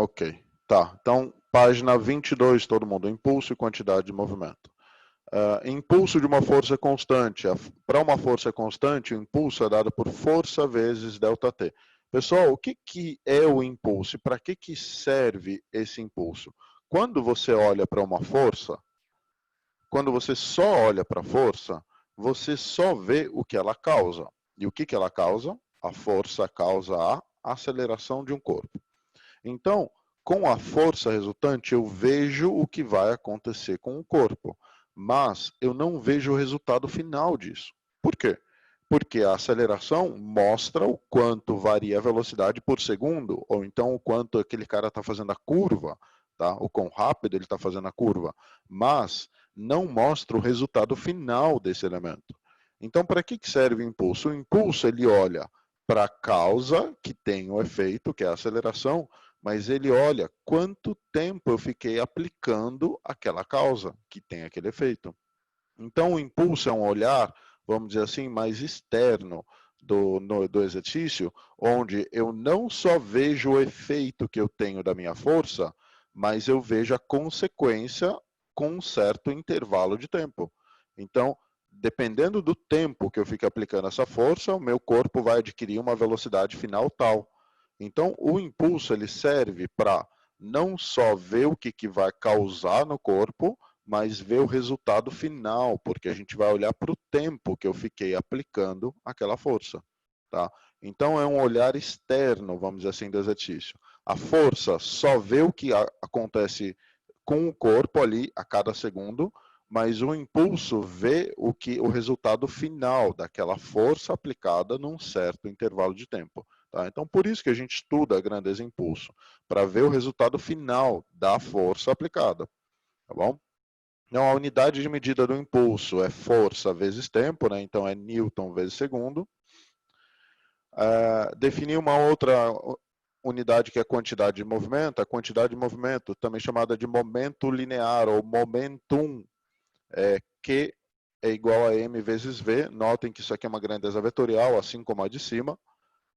Ok, tá. Então, página 22, todo mundo. Impulso e quantidade de movimento. Impulso de uma força constante. Para uma força constante, o impulso é dado por força vezes ΔT. Pessoal, o que é o impulso e para que serve esse impulso? Quando você olha para uma força, quando você só olha para a força, você só vê o que ela causa. E o que ela causa? A força causa a aceleração de um corpo. Então, com a força resultante, eu vejo o que vai acontecer com o corpo, mas eu não vejo o resultado final disso. Por quê? Porque a aceleração mostra o quanto varia a velocidade por segundo, ou então o quanto aquele cara está fazendo a curva, tá? O quão rápido ele está fazendo a curva, mas não mostra o resultado final desse elemento. Então, para que serve o impulso? O impulso, ele olha para a causa que tem o efeito, que é a aceleração, mas ele olha quanto tempo eu fiquei aplicando aquela causa que tem aquele efeito. Então, o impulso é um olhar, vamos dizer assim, mais externo do exercício, onde eu não só vejo o efeito que eu tenho da minha força, mas eu vejo a consequência com um certo intervalo de tempo. Então, dependendo do tempo que eu fique aplicando essa força, o meu corpo vai adquirir uma velocidade final tal. Então, o impulso ele serve para não só ver o que vai causar no corpo, mas ver o resultado final, porque a gente vai olhar para o tempo que eu fiquei aplicando aquela força. Tá? Então, é um olhar externo, vamos dizer assim, do exercício. A força só vê o que acontece com o corpo ali a cada segundo, mas o impulso vê o resultado final daquela força aplicada num certo intervalo de tempo. Tá? Então, por isso que a gente estuda a grandeza impulso, para ver o resultado final da força aplicada. Tá bom? Então, a unidade de medida do impulso é força vezes tempo, né? Então é Newton vezes segundo. Definir uma outra unidade que é a quantidade de movimento. A quantidade de movimento, também chamada de momento linear ou momentum, Q é igual a m vezes v. Notem que isso aqui é uma grandeza vetorial, assim como a de cima.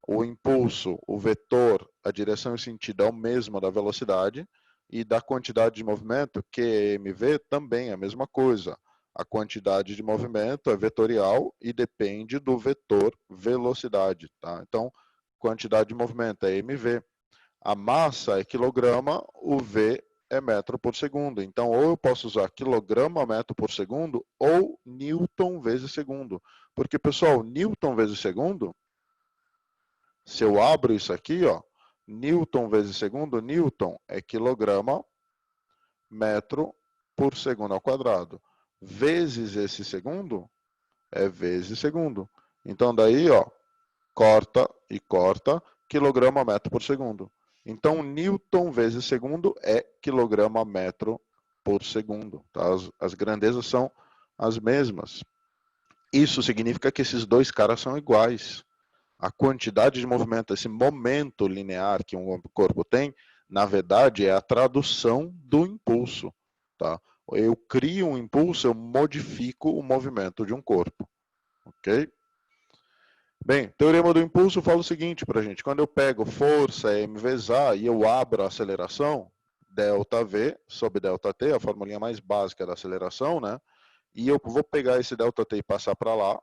O impulso, o vetor, a direção e o sentido é o mesmo da velocidade. E da quantidade de movimento, QMV, também é a mesma coisa. A quantidade de movimento é vetorial e depende do vetor velocidade. Tá? Então, quantidade de movimento é mv. A massa é quilograma, o v é metro por segundo. Então, ou eu posso usar quilograma metro por segundo ou Newton vezes segundo. Porque, pessoal, Newton vezes segundo, se eu abro isso aqui, ó, Newton vezes segundo, Newton é quilograma metro por segundo ao quadrado. Vezes esse segundo é vezes segundo. Então daí, ó, corta e corta, quilograma metro por segundo. Então, Newton vezes segundo é quilograma metro por segundo. Tá? As grandezas são as mesmas. Isso significa que esses dois caras são iguais. A quantidade de movimento, esse momento linear que um corpo tem, na verdade, é a tradução do impulso. Tá? Eu crio um impulso, eu modifico o movimento de um corpo. Ok? Bem, teorema do impulso fala o seguinte para a gente. Quando eu pego força m vezes a e eu abro a aceleração, ΔV sobre ΔT, a formulinha mais básica da aceleração, né? E eu vou pegar esse ΔT e passar para lá.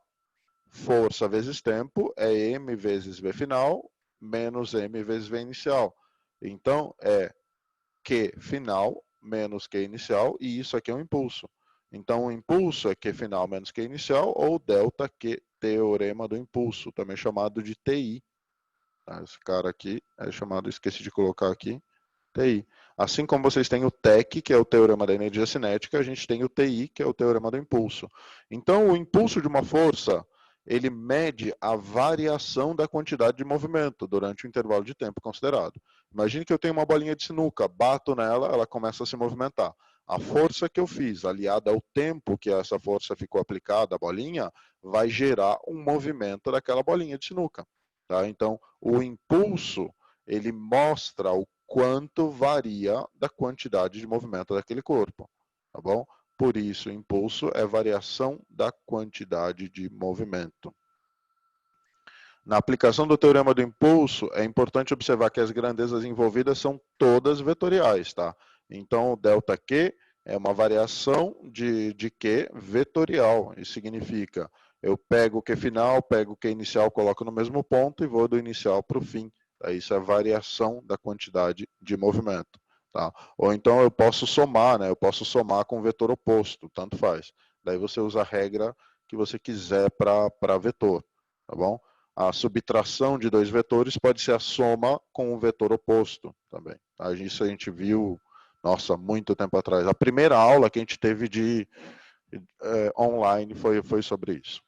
Força vezes tempo é m vezes v final menos m vezes v inicial. Então, é Q final menos Q inicial, e isso aqui é um impulso. Então, o impulso é Q final menos Q inicial, ou delta Q, teorema do impulso, também chamado de TI. Esse cara aqui é chamado, esqueci de colocar aqui, TI. Assim como vocês têm o TEC, que é o teorema da energia cinética, a gente tem o TI, que é o teorema do impulso. Então, o impulso de uma força, ele mede a variação da quantidade de movimento durante o intervalo de tempo considerado. Imagine que eu tenho uma bolinha de sinuca, bato nela, ela começa a se movimentar. A força que eu fiz, aliada ao tempo que essa força ficou aplicada à bolinha, vai gerar um movimento daquela bolinha de sinuca. Tá? Então, o impulso, ele mostra o quanto varia da quantidade de movimento daquele corpo. Tá bom? Por isso, o impulso é variação da quantidade de movimento. Na aplicação do teorema do impulso, é importante observar que as grandezas envolvidas são todas vetoriais, tá? Então, o ΔQ é uma variação de Q vetorial. Isso significa, eu pego o Q final, pego o Q inicial, coloco no mesmo ponto e vou do inicial para o fim. Isso é variação da quantidade de movimento. Tá? Ou então eu posso somar, né? Eu posso somar com o vetor oposto, tanto faz. Daí você usa a regra que você quiser para vetor, tá bom? A subtração de dois vetores pode ser a soma com o vetor oposto também. Tá? Isso a gente viu, nossa, muito tempo atrás. A primeira aula que a gente teve de online foi sobre isso.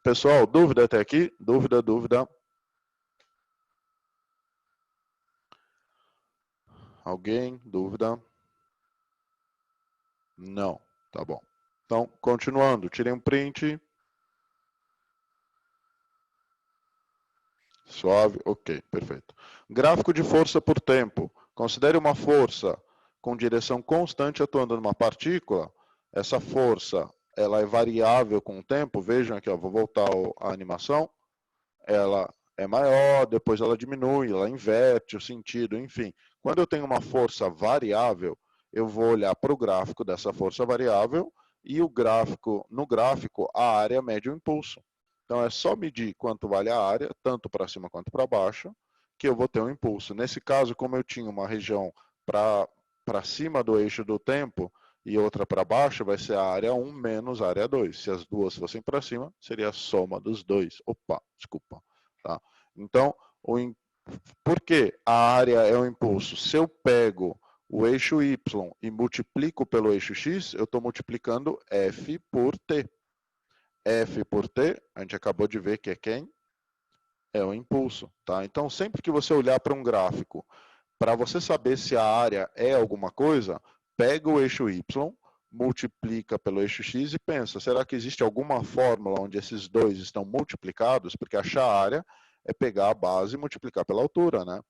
Pessoal, dúvida até aqui? Dúvida, dúvida? Alguém? Dúvida? Não. Tá bom. Então, continuando. Tirei um print. Suave. Ok, perfeito. Gráfico de força por tempo. Considere uma força com direção constante atuando numa partícula. Essa força ela é variável com o tempo. Vejam aqui, ó, vou voltar a animação. Ela é maior, depois ela diminui, ela inverte o sentido, enfim. Quando eu tenho uma força variável, eu vou olhar para o gráfico dessa força variável e o gráfico, no gráfico, a área mede o impulso. Então é só medir quanto vale a área, tanto para cima quanto para baixo, que eu vou ter um impulso. Nesse caso, como eu tinha uma região para cima do eixo do tempo e outra para baixo, vai ser a área 1 menos a área 2. Se as duas fossem para cima, seria a soma dos dois. Opa, desculpa. Tá? Então, por que a área é o impulso? Se eu pego o eixo Y e multiplico pelo eixo X, eu estou multiplicando F por T. F por T, a gente acabou de ver que é quem? É o impulso. Tá? Então, sempre que você olhar para um gráfico, para você saber se a área é alguma coisa, pega o eixo Y, multiplica pelo eixo X e pensa, será que existe alguma fórmula onde esses dois estão multiplicados? Porque achar a área é pegar a base e multiplicar pela altura, né?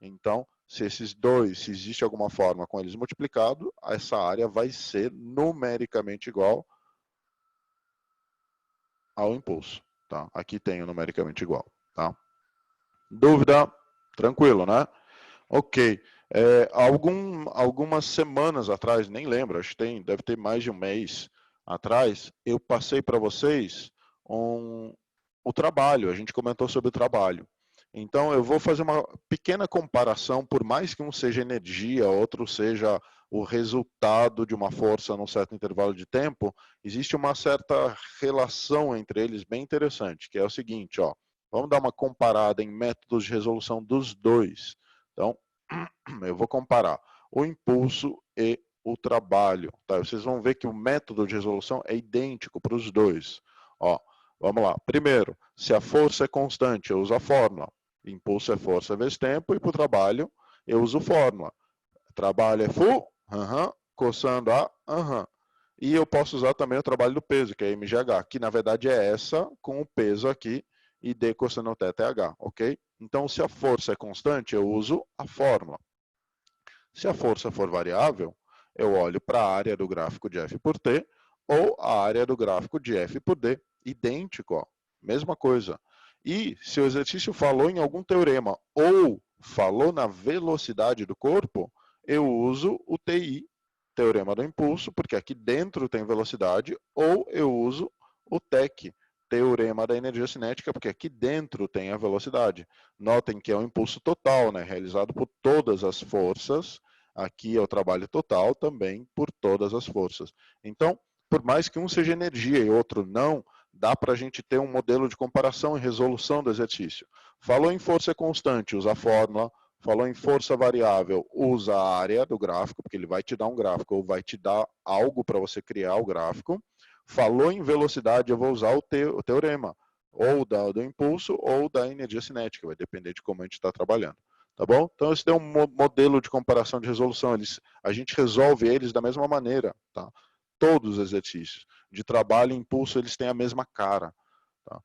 Então, se esses dois, se existe alguma forma com eles multiplicados, essa área vai ser numericamente igual ao impulso. Tá? Aqui tem o numericamente igual. Tá? Dúvida? Tranquilo, né? Ok. Algumas semanas atrás, nem lembro, acho que deve ter mais de um mês atrás, eu passei para vocês o trabalho, a gente comentou sobre o trabalho. Então, eu vou fazer uma pequena comparação, por mais que um seja energia, outro seja o resultado de uma força num certo intervalo de tempo, existe uma certa relação entre eles bem interessante, que é o seguinte, ó, vamos dar uma comparada em métodos de resolução dos dois. Então, eu vou comparar o impulso e o trabalho. Tá? Vocês vão ver que o método de resolução é idêntico para os dois. Ó, vamos lá. Primeiro, se a força é constante, eu uso a fórmula. Impulso é força vezes tempo, e para o trabalho, eu uso fórmula. Trabalho é Fu, coçando a, E eu posso usar também o trabalho do peso, que é MGH, que na verdade é essa com o peso aqui, e D cosseno o θ é H, ok? Então, se a força é constante, eu uso a fórmula. Se a força for variável, eu olho para a área do gráfico de F por T ou a área do gráfico de F por D. Idêntico, ó, mesma coisa. E se o exercício falou em algum teorema ou falou na velocidade do corpo, eu uso o TI, teorema do impulso, porque aqui dentro tem velocidade, ou eu uso o TEC, teorema da energia cinética, porque aqui dentro tem a velocidade. Notem que é um impulso total, né, realizado por todas as forças. Aqui é o trabalho total também por todas as forças. Então, por mais que um seja energia e outro não, dá para a gente ter um modelo de comparação e resolução do exercício. Falou em força constante, usa a fórmula. Falou em força variável, usa a área do gráfico, porque ele vai te dar um gráfico ou vai te dar algo para você criar o gráfico. Falou em velocidade, eu vou usar o teorema, ou do impulso ou da energia cinética, vai depender de como a gente está trabalhando. Tá bom? Então, esse é um modelo de comparação de resolução. A gente resolve eles da mesma maneira. Tá? Todos os exercícios de trabalho e impulso, eles têm a mesma cara. Tá?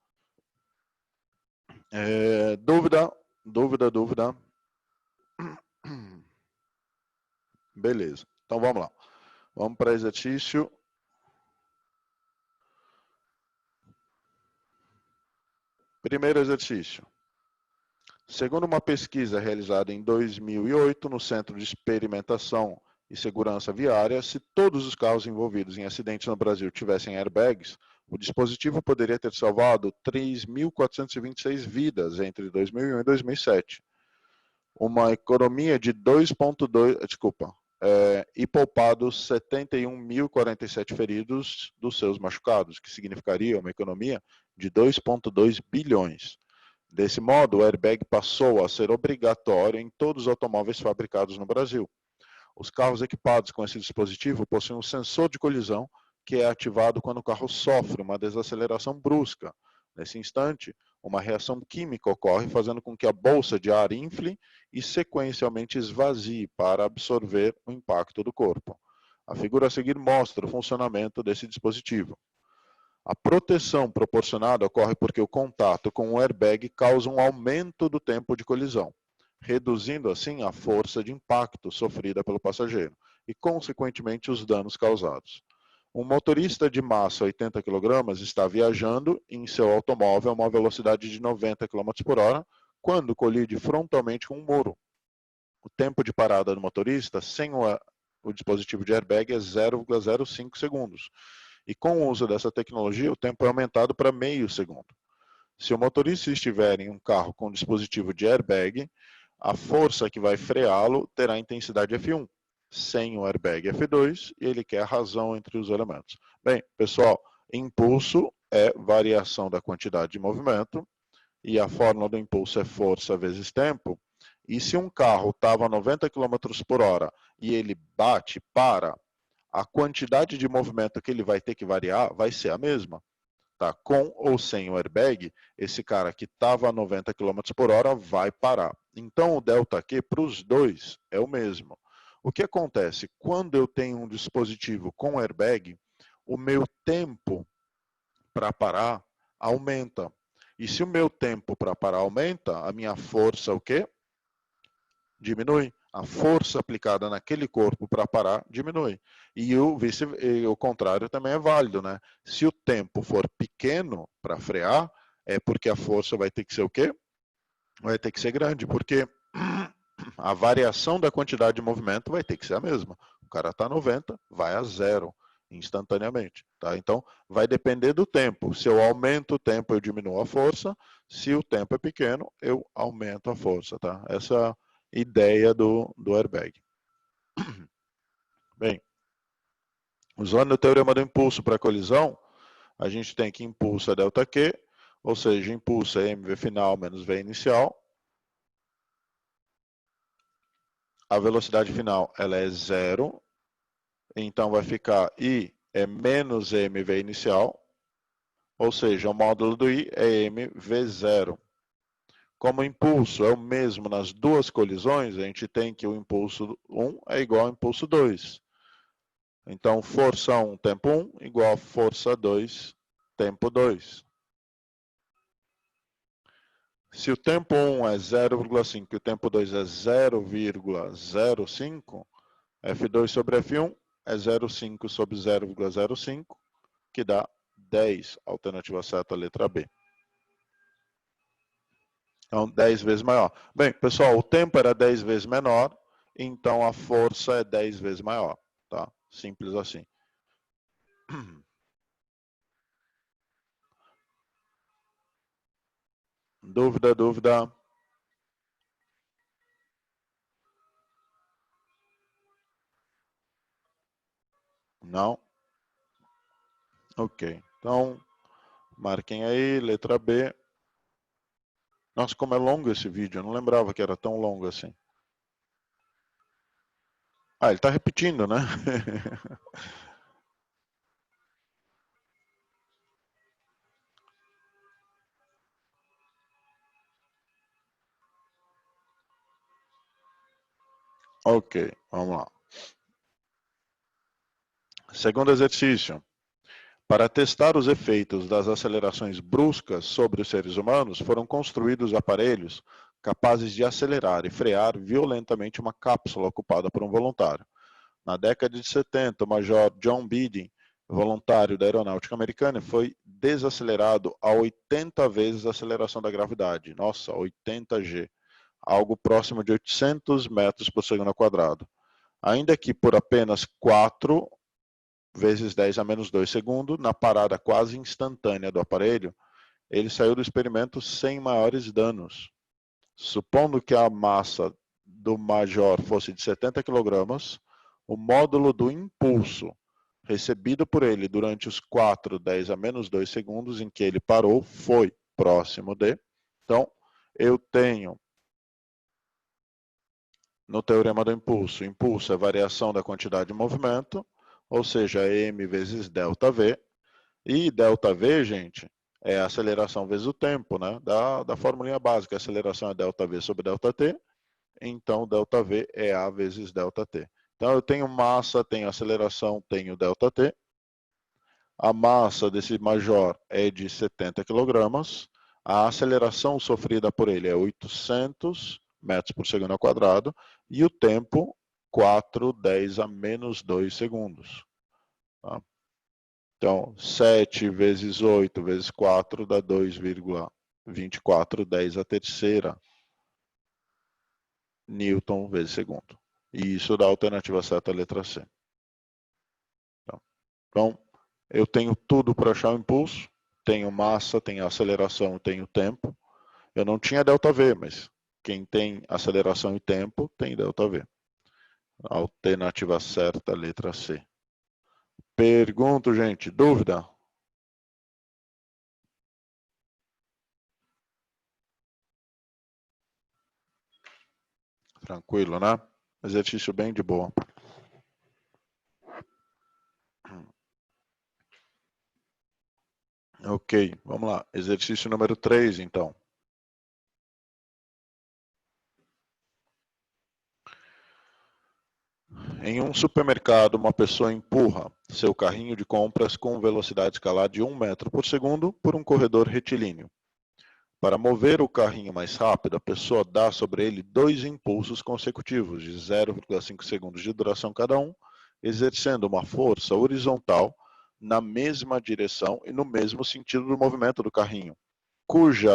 Dúvida? Dúvida, dúvida? Beleza. Então, vamos lá. Vamos para exercício Primeiro exercício. Segundo uma pesquisa realizada em 2008 no Centro de Experimentação e Segurança Viária, se todos os carros envolvidos em acidentes no Brasil tivessem airbags, o dispositivo poderia ter salvado 3.426 vidas entre 2001 e 2007. Uma economia de 2,2, e poupado 71.047 feridos dos seus machucados, que significaria uma economia de 2,2 bilhões. Desse modo, o airbag passou a ser obrigatório em todos os automóveis fabricados no Brasil. Os carros equipados com esse dispositivo possuem um sensor de colisão que é ativado quando o carro sofre uma desaceleração brusca. Nesse instante, uma reação química ocorre, fazendo com que a bolsa de ar infle e sequencialmente esvazie para absorver o impacto do corpo. A figura a seguir mostra o funcionamento desse dispositivo. A proteção proporcionada ocorre porque o contato com o airbag causa um aumento do tempo de colisão, reduzindo assim a força de impacto sofrida pelo passageiro e, consequentemente, os danos causados. Um motorista de massa 80 kg está viajando em seu automóvel a uma velocidade de 90 km por hora quando colide frontalmente com um muro. O tempo de parada do motorista sem o dispositivo de airbag é 0,05 segundos. E com o uso dessa tecnologia, o tempo é aumentado para meio segundo. Se o motorista estiver em um carro com dispositivo de airbag, a força que vai freá-lo terá intensidade F1. Sem o airbag F2, ele quer a razão entre os elementos. Bem, pessoal, impulso é variação da quantidade de movimento, e a fórmula do impulso é força vezes tempo. E se um carro estava a 90 km por hora e ele bate, para, a quantidade de movimento que ele vai ter que variar vai ser a mesma. Tá? Com ou sem o airbag, esse cara que estava a 90 km por hora vai parar. Então o ΔQ para os dois é o mesmo. O que acontece? Quando eu tenho um dispositivo com airbag, o meu tempo para parar aumenta. E se o meu tempo para parar aumenta, a minha força o quê? Diminui. A força aplicada naquele corpo para parar diminui. E o contrário também é válido, né? Se o tempo for pequeno para frear, é porque a força vai ter que ser o quê? Vai ter que ser grande, porque a variação da quantidade de movimento vai ter que ser a mesma. O cara está 90, vai a 0 instantaneamente. Tá? Então, vai depender do tempo. Se eu aumento o tempo, eu diminuo a força. Se o tempo é pequeno, eu aumento a força. Tá? Essa ideia do airbag. Bem, usando o teorema do impulso para colisão, a gente tem que impulso é ΔQ, ou seja, impulso é mv final menos v inicial. A velocidade final ela é 0, então vai ficar I é menos mv inicial, ou seja, o módulo do I é mv0. Como o impulso é o mesmo nas duas colisões, a gente tem que o impulso 1 é igual ao impulso 2. Então, força 1, tempo 1, igual a força 2, tempo 2. Se o tempo 1 é 0,5 e o tempo 2 é 0,05, F2 sobre F1 é 0,5 sobre 0,05, que dá 10, alternativa certa, letra B. Então, 10 vezes maior. Bem, pessoal, o tempo era 10 vezes menor, então a força é 10 vezes maior. Tá? Simples assim. Dúvida, dúvida? Não? Ok. Então, marquem aí, letra B. Nossa, como é longo esse vídeo, eu não lembrava que era tão longo assim. Ah, ele está repetindo, né? Ok, vamos lá. Segundo exercício. Para testar os efeitos das acelerações bruscas sobre os seres humanos, foram construídos aparelhos capazes de acelerar e frear violentamente uma cápsula ocupada por um voluntário. Na década de 70, o major John Beeding voluntário da Aeronáutica Americana foi desacelerado a 80 vezes a aceleração da gravidade. Nossa, 80 G. Algo próximo de 800 metros por segundo ao quadrado. Ainda que por apenas 4 vezes 10 a menos 2 segundos, na parada quase instantânea do aparelho, ele saiu do experimento sem maiores danos. Supondo que a massa do Major fosse de 70 kg, o módulo do impulso recebido por ele durante os 4, 10 a menos 2 segundos em que ele parou foi próximo de. Então, eu tenho no teorema do impulso, impulso é variação da quantidade de movimento, ou seja, m vezes ΔV. E ΔV, gente, é a aceleração vezes o tempo, né? Da formulinha básica, a aceleração é ΔV sobre ΔT, então ΔV é A vezes ΔT. Então eu tenho massa, tenho aceleração, tenho ΔT. A massa desse Major é de 70 kg, a aceleração sofrida por ele é 800 metros por segundo ao quadrado, e o tempo 4, 10 a menos 2 segundos. Tá? Então, 7 vezes 8 vezes 4 dá 2,24, 10 a terceira Newton vezes segundo. E isso dá a alternativa certa, a letra C. Então, eu tenho tudo para achar o impulso, tenho massa, tenho aceleração, tenho tempo. Eu não tinha ΔV, mas quem tem aceleração e tempo tem ΔV. A alternativa certa, letra C. Pergunto, gente, dúvida? Tranquilo, né? Exercício bem de boa. Ok, vamos lá. Exercício número 3, então. Em um supermercado, uma pessoa empurra seu carrinho de compras com velocidade escalar de 1 metro por segundo por um corredor retilíneo. Para mover o carrinho mais rápido, a pessoa dá sobre ele 2 impulsos consecutivos de 0,5 segundos de duração cada um, exercendo uma força horizontal na mesma direção e no mesmo sentido do movimento do carrinho, cuja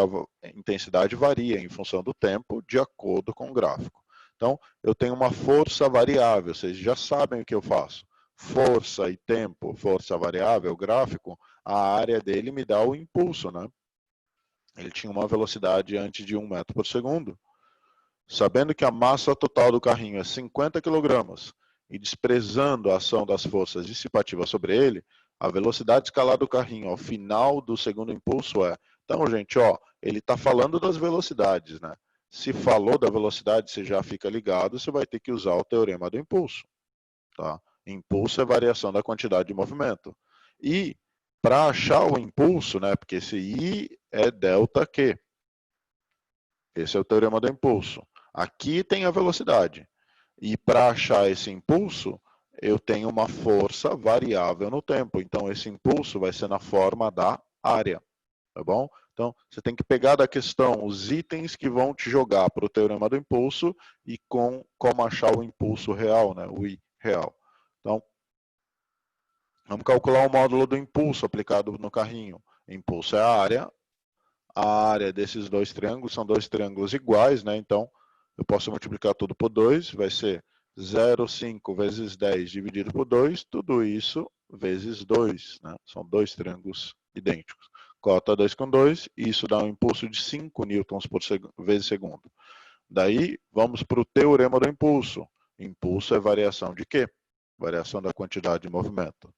intensidade varia em função do tempo, de acordo com o gráfico. Então, eu tenho uma força variável, vocês já sabem o que eu faço. Força e tempo, força variável, gráfico, a área dele me dá o impulso, né? Ele tinha uma velocidade antes de 1 metro por segundo. Sabendo que a massa total do carrinho é 50 kg e desprezando a ação das forças dissipativas sobre ele, a velocidade escalar do carrinho ao final do segundo impulso é... Então, gente, ó, ele está falando das velocidades, né? Se falou da velocidade, você já fica ligado, você vai ter que usar o teorema do impulso. Tá? Impulso é variação da quantidade de movimento. E para achar o impulso, né, porque esse I é ΔQ. Esse é o teorema do impulso. Aqui tem a velocidade. E para achar esse impulso, eu tenho uma força variável no tempo. Então, esse impulso vai ser na forma da área. Tá bom? Então, você tem que pegar da questão os itens que vão te jogar para o teorema do impulso e como achar o impulso real, né? O I real. Então, vamos calcular o módulo do impulso aplicado no carrinho. Impulso é a área desses dois triângulos são dois triângulos iguais, né? Então, eu posso multiplicar tudo por 2, vai ser 0,5 vezes 10 dividido por 2, tudo isso vezes 2, né? São dois triângulos idênticos. Cota 2 com 2, e isso dá um impulso de 5 newtons por vezes segundo. Daí, vamos para o teorema do impulso. Impulso é variação de quê? Variação da quantidade de movimento.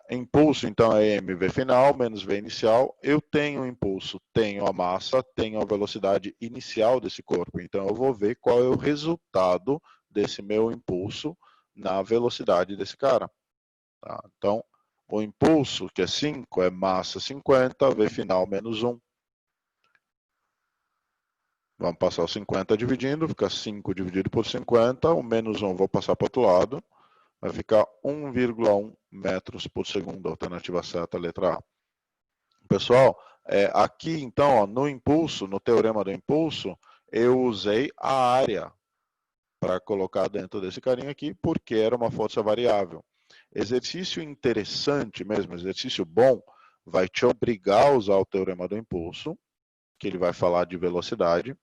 Impulso, então, é mv final menos v inicial. Eu tenho o impulso, tenho a massa, tenho a velocidade inicial desse corpo. Então, eu vou ver qual é o resultado desse meu impulso na velocidade desse cara. Tá? Então, o impulso, que é 5, é massa 50, v final menos 1. Vamos passar o 50 dividindo, fica 5 dividido por 50, o menos 1 vou passar para o outro lado. Vai ficar 1,1 metros por segundo, alternativa certa, letra A. Pessoal, aqui então, ó, no impulso, no teorema do impulso, eu usei a área para colocar dentro desse carinha aqui, porque era uma força variável. Exercício interessante mesmo, exercício bom, vai te obrigar a usar o teorema do impulso, que ele vai falar de velocidade,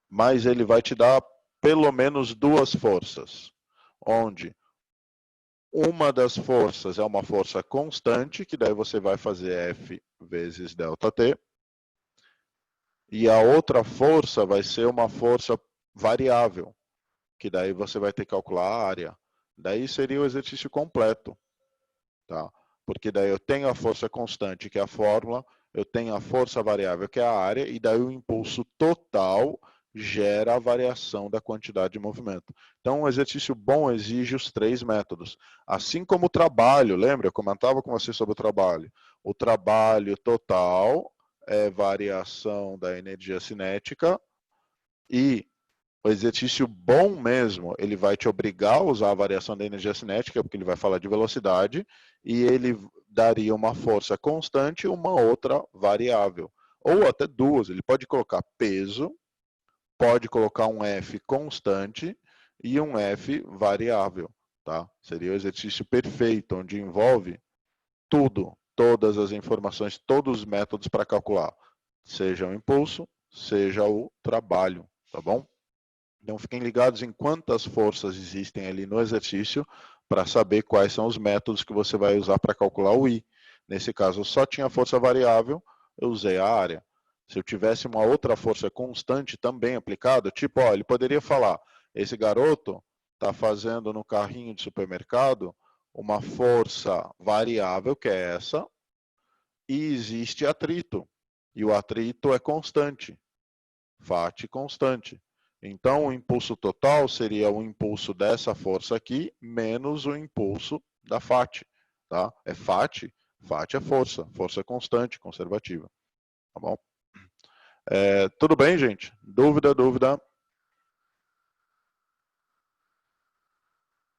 mas ele vai te dar pelo menos duas forças, onde uma das forças é uma força constante, que daí você vai fazer F vezes ΔT, e a outra força vai ser uma força variável, que daí você vai ter que calcular a área. Daí seria o exercício completo, tá? Porque daí eu tenho a força constante, que é a fórmula, eu tenho a força variável, que é a área, e daí o impulso total gera a variação da quantidade de movimento. Então, um exercício bom exige os três métodos. Assim como o trabalho, lembra? Eu comentava com você sobre o trabalho. O trabalho total é variação da energia cinética e o exercício bom mesmo, ele vai te obrigar a usar a variação da energia cinética, porque ele vai falar de velocidade, e ele daria uma força constante e uma outra variável. Ou até duas, ele pode colocar peso, pode colocar um F constante e um F variável. Tá? Seria o exercício perfeito, onde envolve tudo, todas as informações, todos os métodos para calcular, seja o impulso, seja o trabalho, tá bom? Então fiquem ligados em quantas forças existem ali no exercício para saber quais são os métodos que você vai usar para calcular o I. Nesse caso, eu só tinha força variável, eu usei a área. Se eu tivesse uma outra força constante também aplicada, tipo, ó, ele poderia falar, esse garoto está fazendo no carrinho de supermercado uma força variável, que é essa, e existe atrito. E o atrito é constante, FAT constante. Então, o impulso total seria o impulso dessa força aqui, menos o impulso da FAT. Tá? É FAT, FAT é força, força constante, conservativa. Tá bom? Tudo bem, gente? Dúvida, dúvida?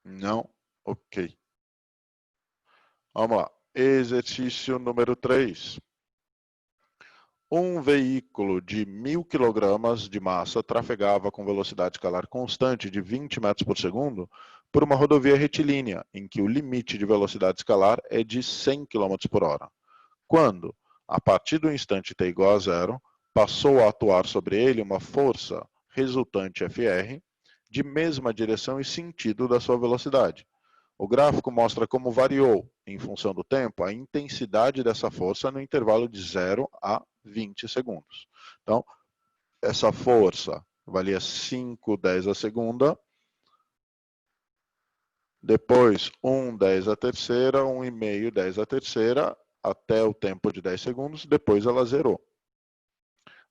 Não? Ok. Vamos lá. Exercício número 3. Um veículo de 1.000 kg de massa trafegava com velocidade escalar constante de 20 metros por segundo por uma rodovia retilínea, em que o limite de velocidade escalar é de 100 km por hora. Quando, a partir do instante t igual a zero, passou a atuar sobre ele uma força resultante Fr de mesma direção e sentido da sua velocidade. O gráfico mostra como variou, em função do tempo, a intensidade dessa força no intervalo de 0 a 20 segundos. Então, essa força valia 5/10 a segunda, depois 1/10 a terceira, 1,5/10 a terceira, até o tempo de 10 segundos, depois ela zerou.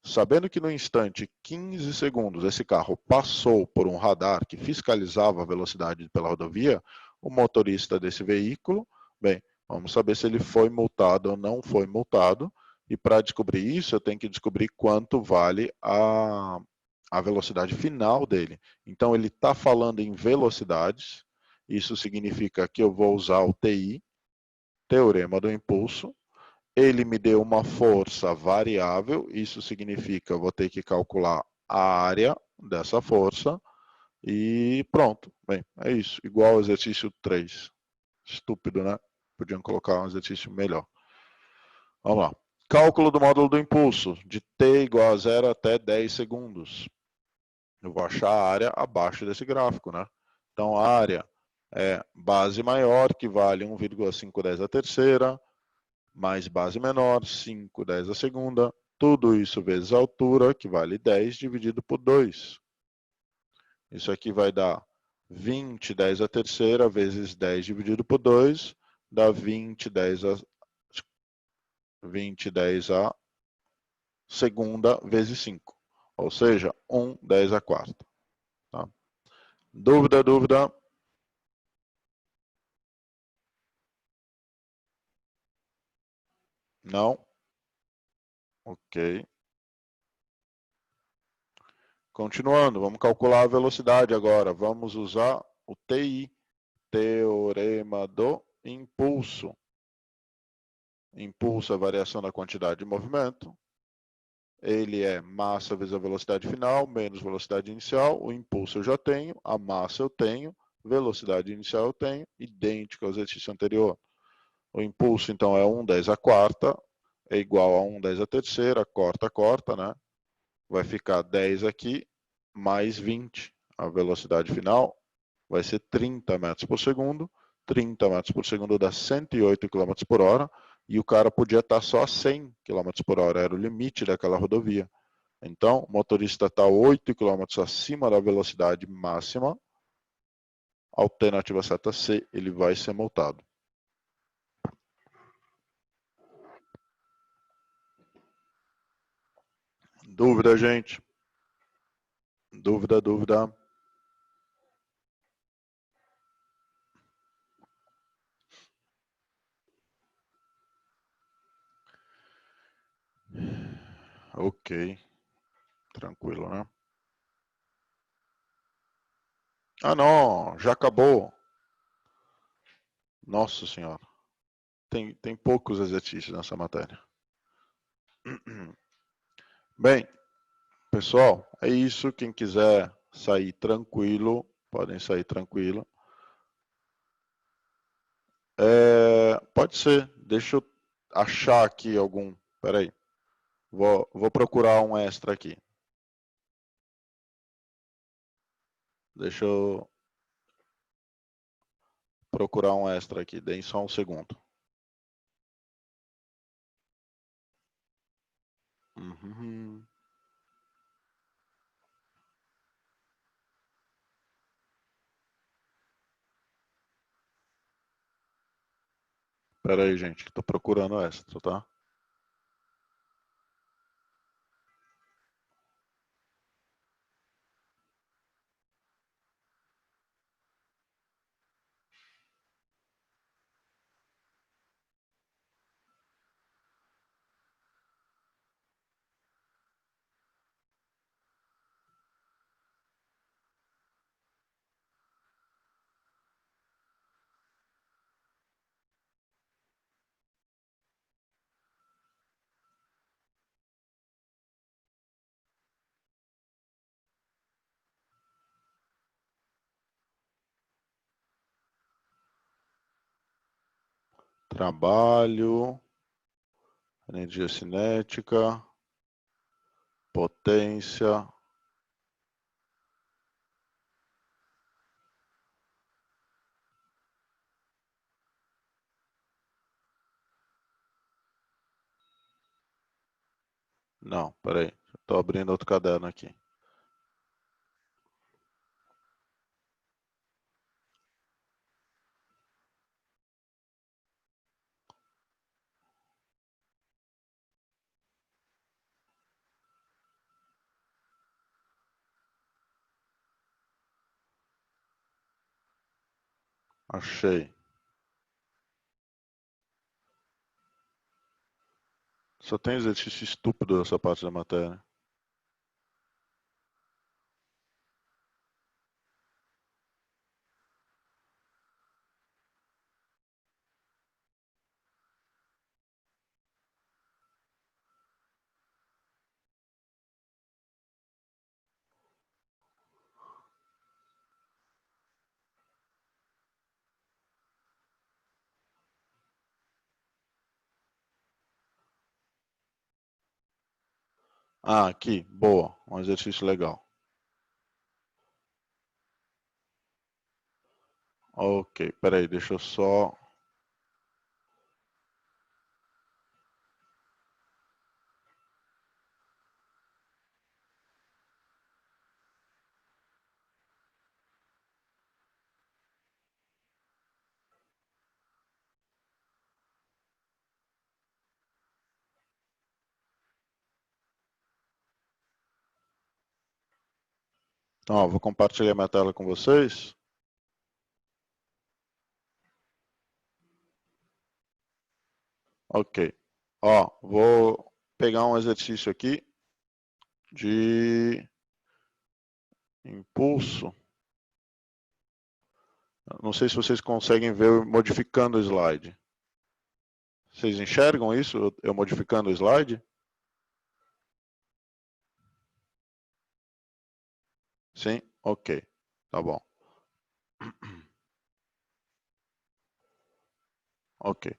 Sabendo que no instante 15 segundos esse carro passou por um radar que fiscalizava a velocidade pela rodovia, o motorista desse veículo, bem, vamos saber se ele foi multado ou não foi multado, e para descobrir isso eu tenho que descobrir quanto vale a velocidade final dele. Então ele está falando em velocidades, isso significa que eu vou usar o TI, teorema do impulso. Ele me deu uma força variável, isso significa que eu vou ter que calcular a área dessa força e pronto. Bem, é isso. Igual ao exercício 3. Estúpido, né? Podiam colocar um exercício melhor. Vamos lá. Cálculo do módulo do impulso, de t igual a 0 até 10 segundos. Eu vou achar a área abaixo desse gráfico, né? Então, a área é base maior, que vale 1,510 a terceira, mais base menor, 5/10 a segunda, tudo isso vezes a altura, que vale 10, dividido por 2. Isso aqui vai dar 20/10 a terceira, vezes 10 dividido por 2, dá 20/10 a segunda, vezes 5. Ou seja, 1/10 a quarta. Tá? Dúvida, dúvida? Não? Ok. Continuando, vamos calcular a velocidade agora. Vamos usar o TI, teorema do impulso. Impulso é a variação da quantidade de movimento. Ele é massa vezes a velocidade final, menos velocidade inicial. O impulso eu já tenho, a massa eu tenho, velocidade inicial eu tenho, idêntica ao exercício anterior. O impulso, então, é 1/10 a quarta, é igual a 1/10 a terceira, corta, né? Vai ficar 10 aqui, mais 20. A velocidade final vai ser 30 metros por segundo. 30 metros por segundo dá 108 km por hora, e o cara podia estar só a 100 km por hora, era o limite daquela rodovia. Então, o motorista está 8 km acima da velocidade máxima. Alternativa certa C, ele vai ser multado. Dúvida, gente? Dúvida? Ok. Tranquilo, né? Ah, não, já acabou. Nossa senhora. Tem poucos exercícios nessa matéria. Bem, pessoal, é isso. Quem quiser sair tranquilo, podem sair tranquilo. Pode ser. Deixa eu achar aqui algum. Espera aí. Vou procurar um extra aqui. Deixa eu procurar um extra aqui. Deem só um segundo. Uhum. Espera aí, gente. Estou procurando extra, tá? Trabalho, energia cinética, potência. Não, peraí. Estou abrindo outro caderno aqui. Achei. Só tem exercício estúpido dessa parte da matéria. Ah, aqui. Boa. Um exercício legal. Ok, peraí, deixa eu só... Então, ó, vou compartilhar minha tela com vocês. Ok. Ó, vou pegar um exercício aqui de impulso. Não sei se vocês conseguem ver eu modificando o slide. Vocês enxergam isso, eu modificando o slide? Sim? Ok. Tá bom. Ok.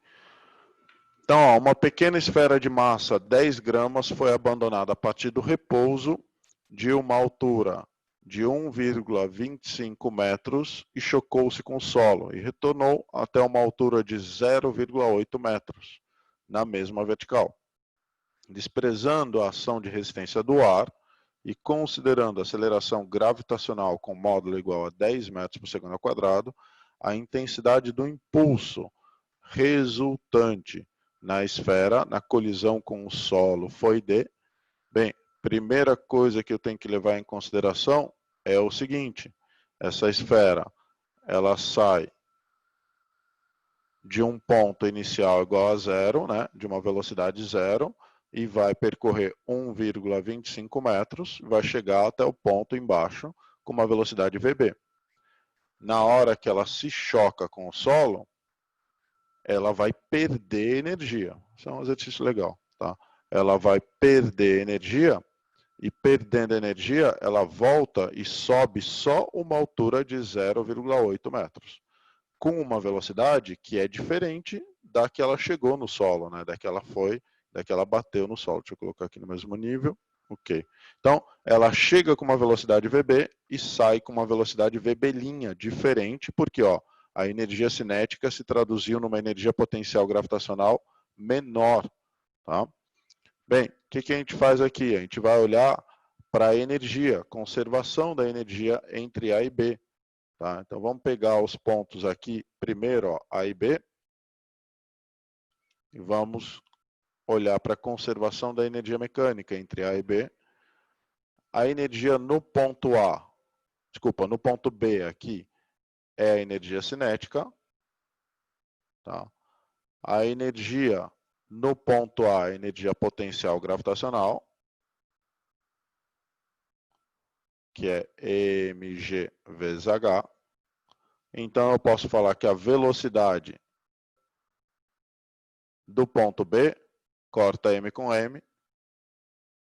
Então, ó, uma pequena esfera de massa 10 gramas foi abandonada a partir do repouso de uma altura de 1,25 metros e chocou-se com o solo e retornou até uma altura de 0,8 metros na mesma vertical. Desprezando a ação de resistência do ar e considerando a aceleração gravitacional com módulo igual a 10 metros por segundo ao quadrado, a intensidade do impulso resultante na esfera, na colisão com o solo, foi de... Bem, primeira coisa que eu tenho que levar em consideração é o seguinte: essa esfera, ela sai de um ponto inicial igual a zero, né, de uma velocidade zero, e vai percorrer 1,25 metros, vai chegar até o ponto embaixo com uma velocidade VB. Na hora que ela se choca com o solo, ela vai perder energia. Isso é um exercício legal, tá? Ela vai perder energia, e perdendo energia, ela volta e sobe só uma altura de 0,8 metros, com uma velocidade que é diferente da que ela chegou no solo, né? Da que ela bateu no solo. Deixa eu colocar aqui no mesmo nível. Ok. Então, ela chega com uma velocidade VB e sai com uma velocidade VB' diferente, porque ó, a energia cinética se traduziu numa energia potencial gravitacional menor. Tá? Bem, o que a gente faz aqui? A gente vai olhar para a energia, conservação da energia entre A e B. Tá? Então, vamos pegar os pontos aqui, primeiro, ó, A e B, e vamos olhar para a conservação da energia mecânica entre A e B. A energia no ponto A, desculpa, no ponto B aqui, é a energia cinética. Tá? A energia no ponto A é a energia potencial gravitacional, que é mg vezes h. Então, eu posso falar que a velocidade do ponto B, corta m com m,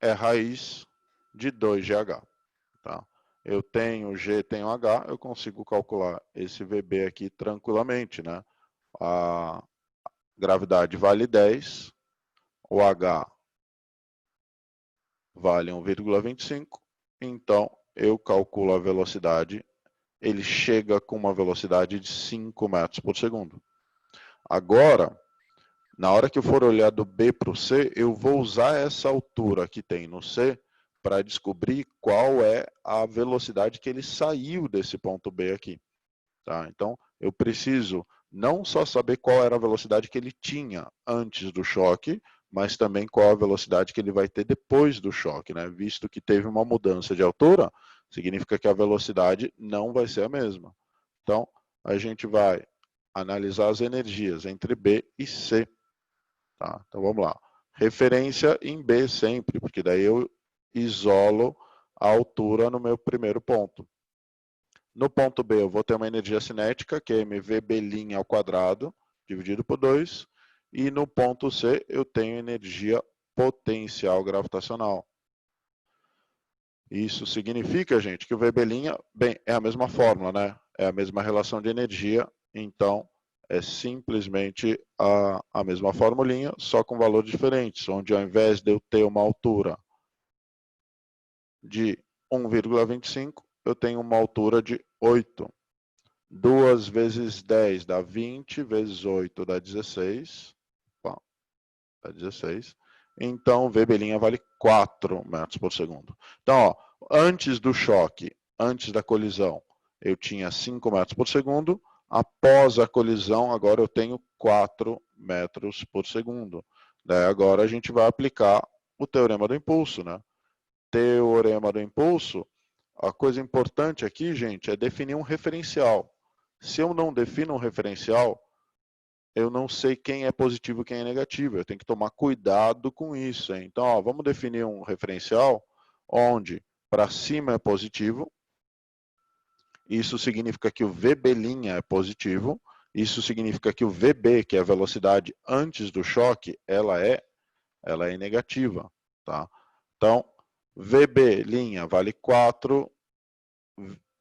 é raiz de 2gh. Tá? Eu tenho g, tenho h, eu consigo calcular esse VB aqui tranquilamente. Né? A gravidade vale 10, o h vale 1,25, então eu calculo a velocidade, ele chega com uma velocidade de 5 metros por segundo. Agora, na hora que eu for olhar do B para o C, eu vou usar essa altura que tem no C para descobrir qual é a velocidade que ele saiu desse ponto B aqui. Tá? Então, eu preciso não só saber qual era a velocidade que ele tinha antes do choque, mas também qual a velocidade que ele vai ter depois do choque. Né? Visto que teve uma mudança de altura, significa que a velocidade não vai ser a mesma. Então, a gente vai analisar as energias entre B e C. Tá? Então, vamos lá. Referência em B sempre, porque daí eu isolo a altura no meu primeiro ponto. No ponto B, eu vou ter uma energia cinética, que é mvB' ao quadrado, dividido por 2. E no ponto C, eu tenho energia potencial gravitacional. Isso significa, gente, que o VB', bem, é a mesma fórmula, né? É a mesma relação de energia, então é simplesmente a mesma formulinha, só com valores diferentes, onde ao invés de eu ter uma altura de 1,25, eu tenho uma altura de 8. 2 vezes 10 dá 20, vezes 8 dá 16. Bom, dá 16. Então, VB' vale 4 metros por segundo. Então, ó, antes do choque, antes da colisão, eu tinha 5 metros por segundo. Após a colisão, agora eu tenho 4 metros por segundo. Daí agora a gente vai aplicar o teorema do impulso. Né? Teorema do impulso, a coisa importante aqui, gente, é definir um referencial. Se eu não defino um referencial, eu não sei quem é positivo e quem é negativo. Eu tenho que tomar cuidado com isso. Hein? Então, ó, vamos definir um referencial onde para cima é positivo. Isso significa que o VB' é positivo. Isso significa que o VB, que é a velocidade antes do choque, ela é negativa. Tá? Então, VB' vale 4,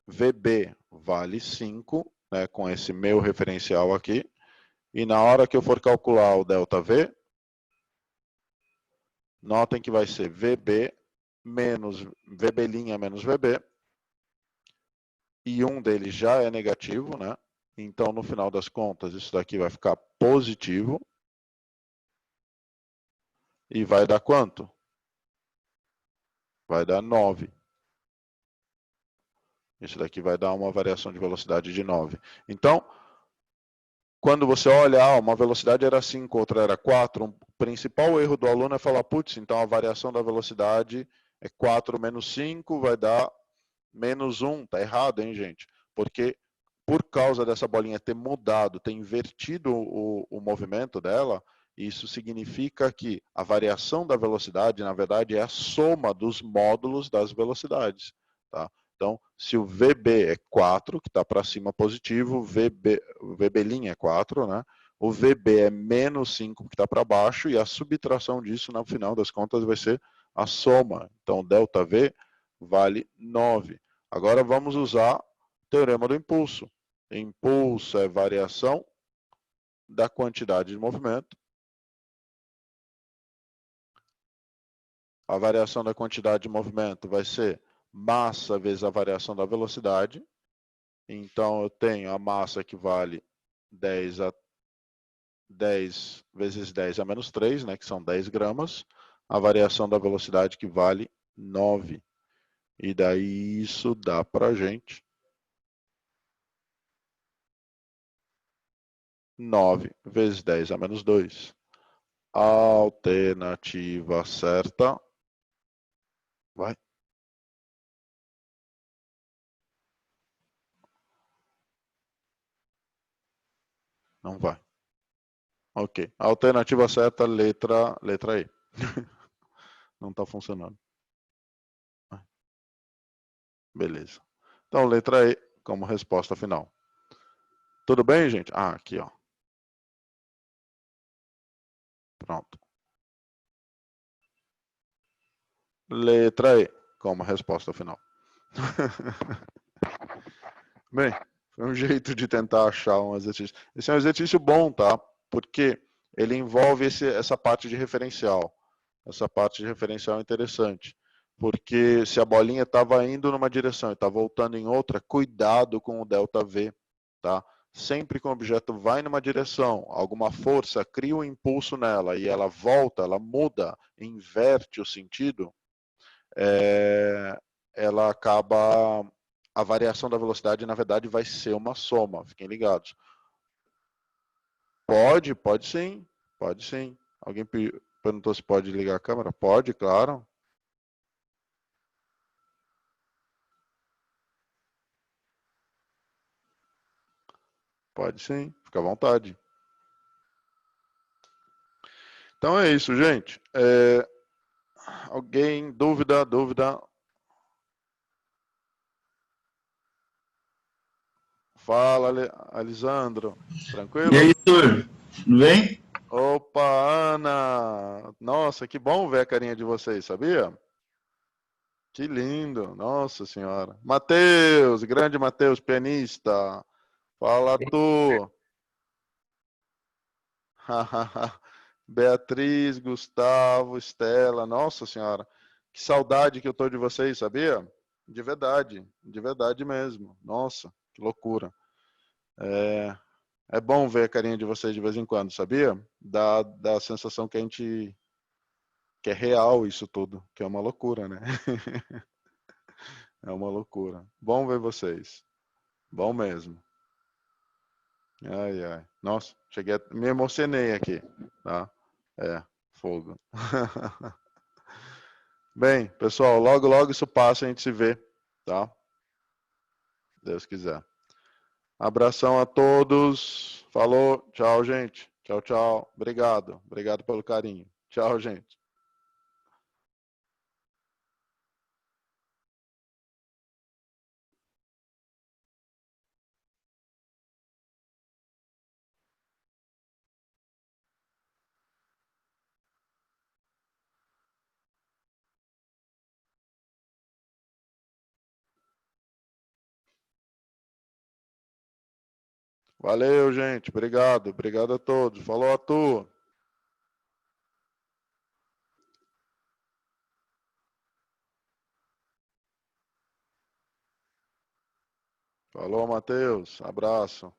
VB vale 5, né, com esse meu referencial aqui. E na hora que eu for calcular o ΔV, notem que vai ser VB menos VB' menos VB. E um deles já é negativo, né? Então, no final das contas, isso daqui vai ficar positivo. E vai dar quanto? Vai dar 9. Isso daqui vai dar uma variação de velocidade de 9. Então, quando você olha, uma velocidade era 5, outra era 4, o principal erro do aluno é falar, putz, então a variação da velocidade é 4 menos 5, vai dar menos 1. Tá errado, hein, gente? Porque por causa dessa bolinha ter mudado, ter invertido o movimento dela, isso significa que a variação da velocidade, na verdade, é a soma dos módulos das velocidades. Tá? Então, se o VB é 4, que está para cima positivo, o VB' é 4, né? O VB é menos 5, que está para baixo, e a subtração disso, no final das contas, vai ser a soma. Então, ΔV vale 9. Agora vamos usar o teorema do impulso. Impulso é variação da quantidade de movimento. A variação da quantidade de movimento vai ser massa vezes a variação da velocidade. Então, eu tenho a massa que vale 10 vezes 10 a menos 3, né, que são 10 gramas. A variação da velocidade que vale 9. E daí isso dá para a gente 9 vezes 10 a menos 2. Alternativa certa. Vai. Não vai. Ok. Alternativa certa, letra E. Não está funcionando. Beleza. Então, letra E como resposta final. Tudo bem, gente? Ah, aqui, ó. Pronto. Letra E como resposta final. Bem, foi um jeito de tentar achar um exercício. Esse é um exercício bom, tá? Porque ele envolve essa parte de referencial. Essa parte de referencial é interessante. Porque se a bolinha estava indo numa direção e está voltando em outra, cuidado com o ΔV, tá? Sempre que o objeto vai numa direção, alguma força cria um impulso nela e ela volta, ela muda, inverte o sentido, ela acaba, a variação da velocidade, na verdade, vai ser uma soma. Fiquem ligados. Pode sim, pode sim. Alguém perguntou se pode ligar a câmera? Pode, claro. Pode sim, fica à vontade. Então é isso, gente. Alguém, dúvida? Fala, Alisandro. E Tranquilo? aí, Tur, tudo bem? Opa, Ana! Nossa, que bom ver a carinha de vocês, sabia? Que lindo, nossa senhora. Matheus, grande Matheus, pianista. Fala tu. Beatriz, Gustavo, Estela, nossa senhora. Que saudade que eu tô de vocês, sabia? De verdade mesmo. Nossa, que loucura. É bom ver a carinha de vocês de vez em quando, sabia? Dá a sensação que a gente que é real isso tudo, que é uma loucura, né? É uma loucura. Bom ver vocês. Bom mesmo. Ai, ai. Nossa, me emocionei aqui, tá? Fogo. Bem, pessoal, logo isso passa, a gente se vê, tá? Deus quiser. Abração a todos. Falou. Tchau, gente. Tchau, tchau. Obrigado. Obrigado pelo carinho. Tchau, gente. Valeu, gente. Obrigado. Obrigado a todos. Falou, Arthur. Falou, Matheus. Abraço.